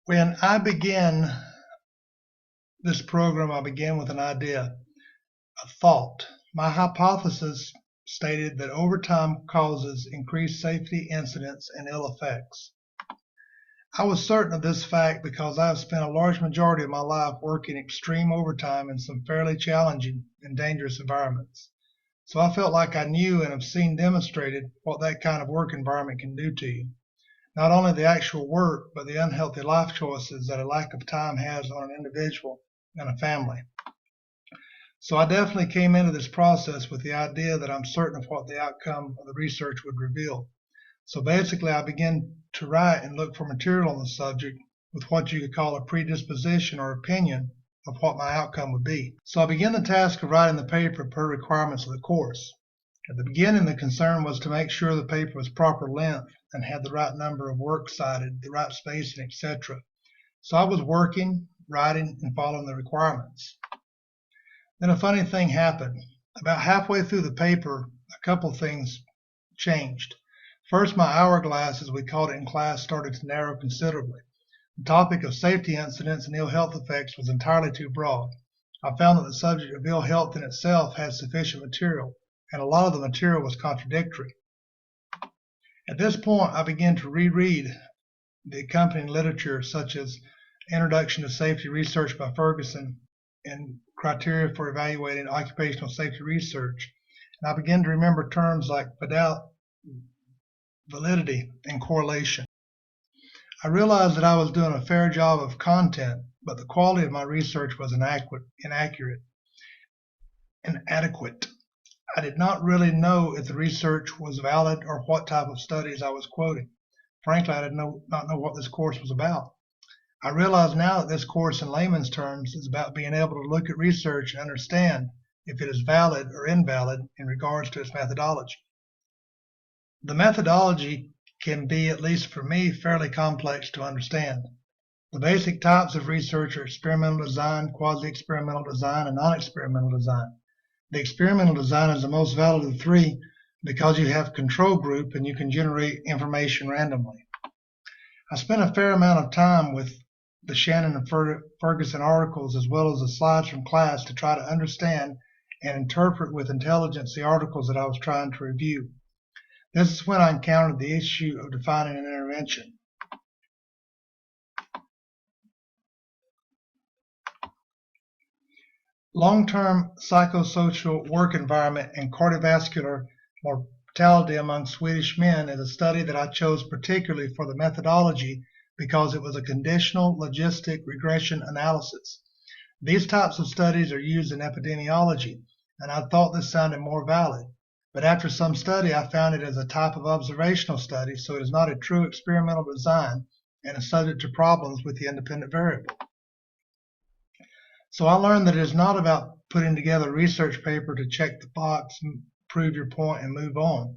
When I began this program, I began with an idea, a thought. My hypothesis stated that overtime causes increased safety incidents and ill effects. I was certain of this fact because I have spent a large majority of my life working extreme overtime in some fairly challenging and dangerous environments. So I felt like I knew and have seen demonstrated what that kind of work environment can do to you. Not only the actual work, but the unhealthy life choices that a lack of time has on an individual and a family. So I definitely came into this process with the idea that I'm certain of what the outcome of the research would reveal. So basically, I began to write and look for material on the subject with what you could call a predisposition or opinion of what my outcome would be. So I began the task of writing the paper per requirements of the course. At the beginning, the concern was to make sure the paper was proper length and had the right number of works cited, the right spacing, etc. So I was working, writing, and following the requirements. Then a funny thing happened. About halfway through the paper, a couple things changed. First, my hourglass, as we called it in class, started to narrow considerably. The topic of safety incidents and ill health effects was entirely too broad. I found that the subject of ill health in itself had sufficient material, and a lot of the material was contradictory. At this point, I began to reread the accompanying literature, such as Introduction to Safety Research by Ferguson and Criteria for Evaluating Occupational Safety Research. And I began to remember terms like validity, and correlation. I realized that I was doing a fair job of content, but the quality of my research was inadequate. I did not really know if the research was valid or what type of studies I was quoting. Frankly, I did not know what this course was about. I realize now that this course in layman's terms is about being able to look at research and understand if it is valid or invalid in regards to its methodology. The methodology can be, at least for me, fairly complex to understand. The basic types of research are experimental design, quasi-experimental design, and non-experimental design. The experimental design is the most valid of the three because you have a control group and you can generate information randomly. I spent a fair amount of time with the Shannon and Ferguson articles as well as the slides from class to try to understand and interpret with intelligence the articles that I was trying to review. This is when I encountered the issue of defining an intervention. Long-term psychosocial work environment and cardiovascular mortality among Swedish men is a study that I chose particularly for the methodology because it was a conditional logistic regression analysis. These types of studies are used in epidemiology, and I thought this sounded more valid. But after some study, I found it as a type of observational study, so it is not a true experimental design and is subject to problems with the independent variable. So I learned that it is not about putting together a research paper to check the box, prove your point, and move on.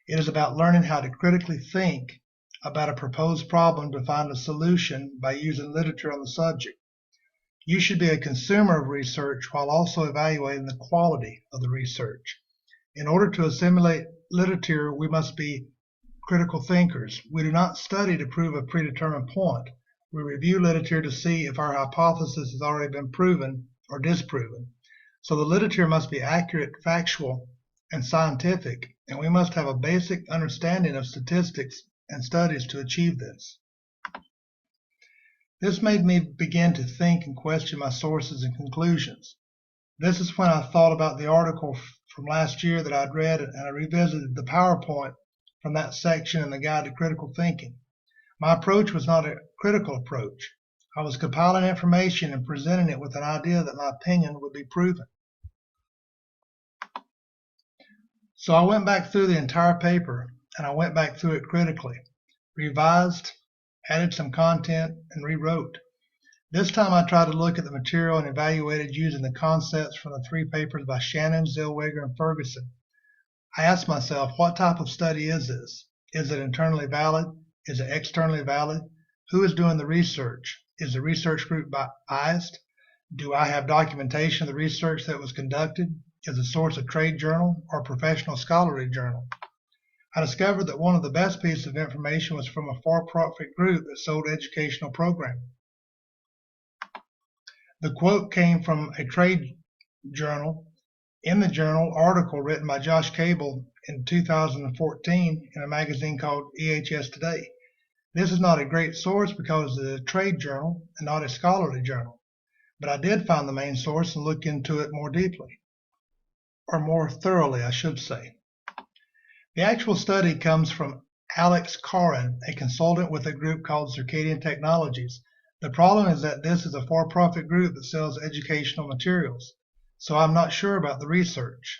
It is about learning how to critically think about a proposed problem to find a solution by using literature on the subject. You should be a consumer of research while also evaluating the quality of the research. In order to assimilate literature, we must be critical thinkers. We do not study to prove a predetermined point. We review literature to see if our hypothesis has already been proven or disproven. So the literature must be accurate, factual, and scientific, and we must have a basic understanding of statistics and studies to achieve this. This made me begin to think and question my sources and conclusions. This is when I thought about the article from last year that I'd read, and I revisited the PowerPoint from that section in the Guide to Critical Thinking. My approach was not a critical approach. I was compiling information and presenting it with an idea that my opinion would be proven. So I went back through the entire paper, and I went back through it critically, revised, added some content, and rewrote. This time I tried to look at the material and evaluate it using the concepts from the three papers by Shannon, Zellweger, and Ferguson. I asked myself, what type of study is this? Is it internally valid? Is it externally valid? Who is doing the research? Is the research group biased? Do I have documentation of the research that was conducted? Is the source a trade journal or a professional scholarly journal? I discovered that one of the best pieces of information was from a for-profit group that sold educational programming. The quote came from a trade journal. In the journal, article written by Josh Cable in 2014 in a magazine called EHS Today. This is not a great source because it is a trade journal and not a scholarly journal, but I did find the main source and look into it more deeply, or more thoroughly, I should say. The actual study comes from Alex Corin, a consultant with a group called Circadian Technologies. The problem is that this is a for-profit group that sells educational materials, so I'm not sure about the research.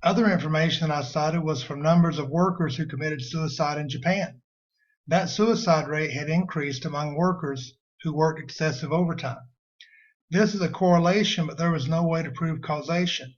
Other information that I cited was from numbers of workers who committed suicide in Japan. That suicide rate had increased among workers who worked excessive overtime. This is a correlation, but there was no way to prove causation.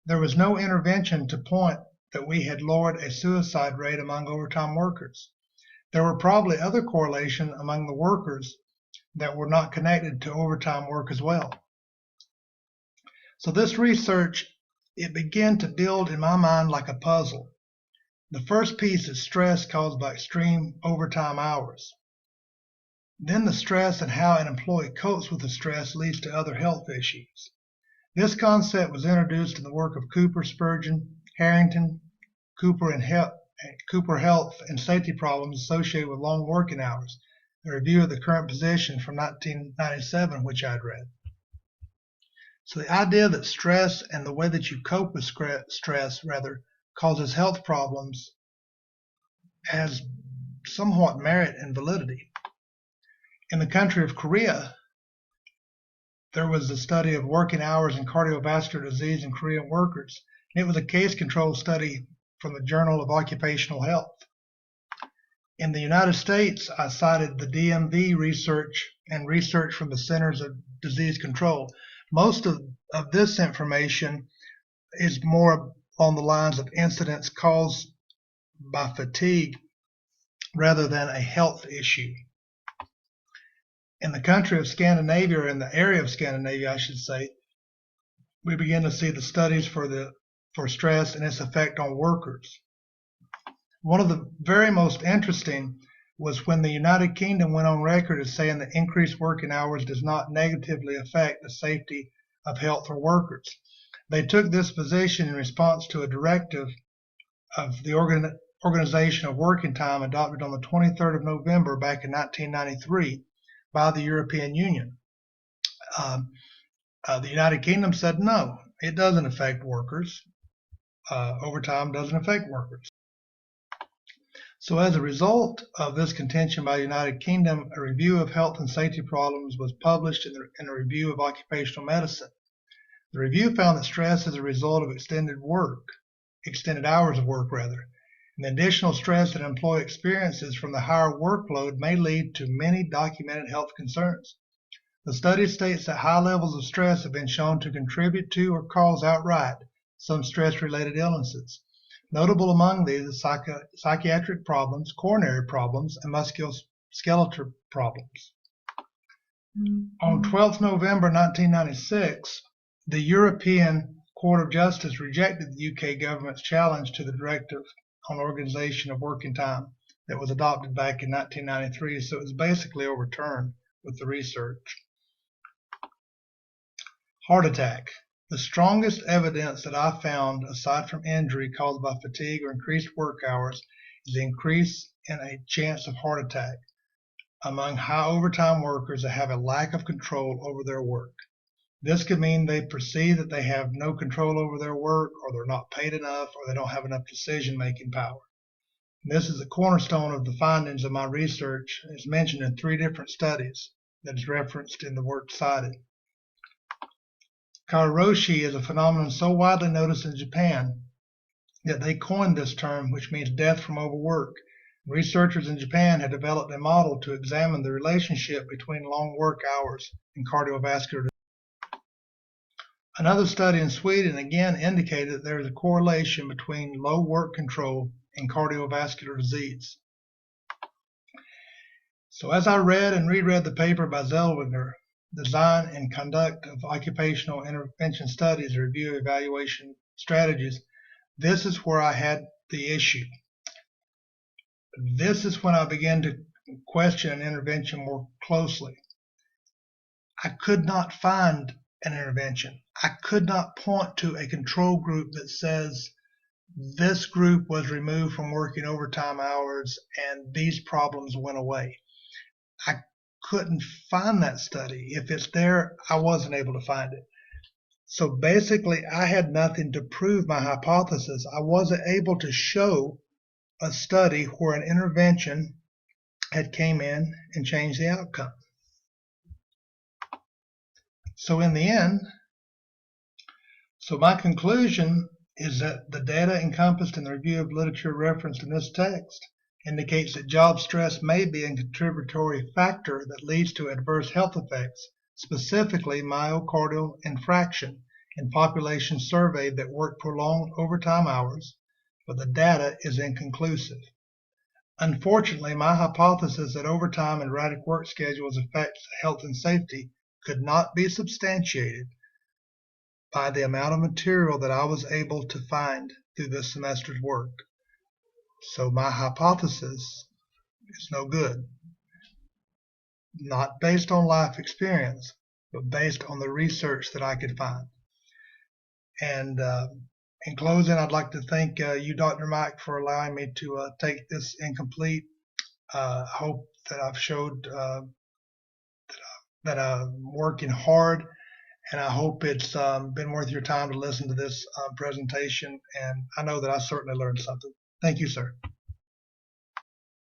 There was no intervention to point that we had lowered a suicide rate among overtime workers. There were probably other correlation among the workers that were not connected to overtime work as well. So this research, it began to build in my mind like a puzzle. The first piece is stress caused by extreme overtime hours. Then the stress and how an employee copes with the stress leads to other health issues. This concept was introduced in the work of Cooper, Spurgeon, Harrington, Cooper Health and Safety Problems Associated with Long Working Hours, a review of the current position from 1997, which I'd read. So the idea that stress and the way that you cope with stress causes health problems has somewhat merit and validity. In the country of Korea, there was a study of working hours and cardiovascular disease in Korean workers. It was a case-controlled study from the Journal of Occupational Health. In the United States, I cited the DMV research and research from the Centers of Disease Control. Most of this information is more on the lines of incidents caused by fatigue rather than a health issue. In the country of Scandinavia, or in the area of Scandinavia, I should say, we begin to see the studies for stress and its effect on workers. One of the very most interesting was when the United Kingdom went on record as saying that increased working hours does not negatively affect the safety of health for workers. They took this position in response to a directive of the Organization of Working Time adopted on the 23rd of November back in 1993 by the European Union. The United Kingdom said no, it doesn't affect workers. Overtime doesn't affect workers. So as a result of this contention by the United Kingdom, a review of health and safety problems was published in a review of occupational medicine. The review found that stress is a result of extended hours of work, and the additional stress that an employee experiences from the higher workload may lead to many documented health concerns. The study states that high levels of stress have been shown to contribute to or cause outright some stress-related illnesses. Notable among these are psychiatric problems, coronary problems, and musculoskeletal problems. On 12th November 1996, the European Court of Justice rejected the UK government's challenge to the Directive on Organization of Working Time that was adopted back in 1993, so it was basically overturned with the research. Heart attack. The strongest evidence that I found, aside from injury caused by fatigue or increased work hours, is the increase in a chance of heart attack among high overtime workers that have a lack of control over their work. This could mean they perceive that they have no control over their work, or they're not paid enough, or they don't have enough decision-making power. And this is the cornerstone of the findings of my research. It's mentioned in 3 different studies that is referenced in the work cited. Karoshi is a phenomenon so widely noticed in Japan that they coined this term, which means death from overwork. Researchers in Japan had developed a model to examine the relationship between long work hours and cardiovascular disease. Another study in Sweden again indicated that there is a correlation between low work control and cardiovascular disease. So as I read and reread the paper by Zellweger, Design and Conduct of Occupational Intervention Studies, Review Evaluation Strategies, this is where I had the issue. This is when I began to question an intervention more closely. I could not find an intervention. I could not point to a control group that says this group was removed from working overtime hours and these problems went away. I couldn't find that study. If it's there, I wasn't able to find it. So basically, I had nothing to prove my hypothesis. I wasn't able to show a study where an intervention had came in and changed the outcome. So in the end, my conclusion is that the data encompassed in the review of literature referenced in this text indicates that job stress may be a contributory factor that leads to adverse health effects, specifically myocardial infarction, in populations surveyed that work prolonged overtime hours, but the data is inconclusive. Unfortunately, my hypothesis that overtime and erratic work schedules affect health and safety could not be substantiated by the amount of material that I was able to find through this semester's work. So my hypothesis is no good. Not based on life experience, but based on the research that I could find. And in closing, I'd like to thank you, Dr. Mike, for allowing me to take this incomplete. I hope that I've showed that I'm working hard, and I hope it's been worth your time to listen to this presentation. And I know that I certainly learned something. Thank you, sir.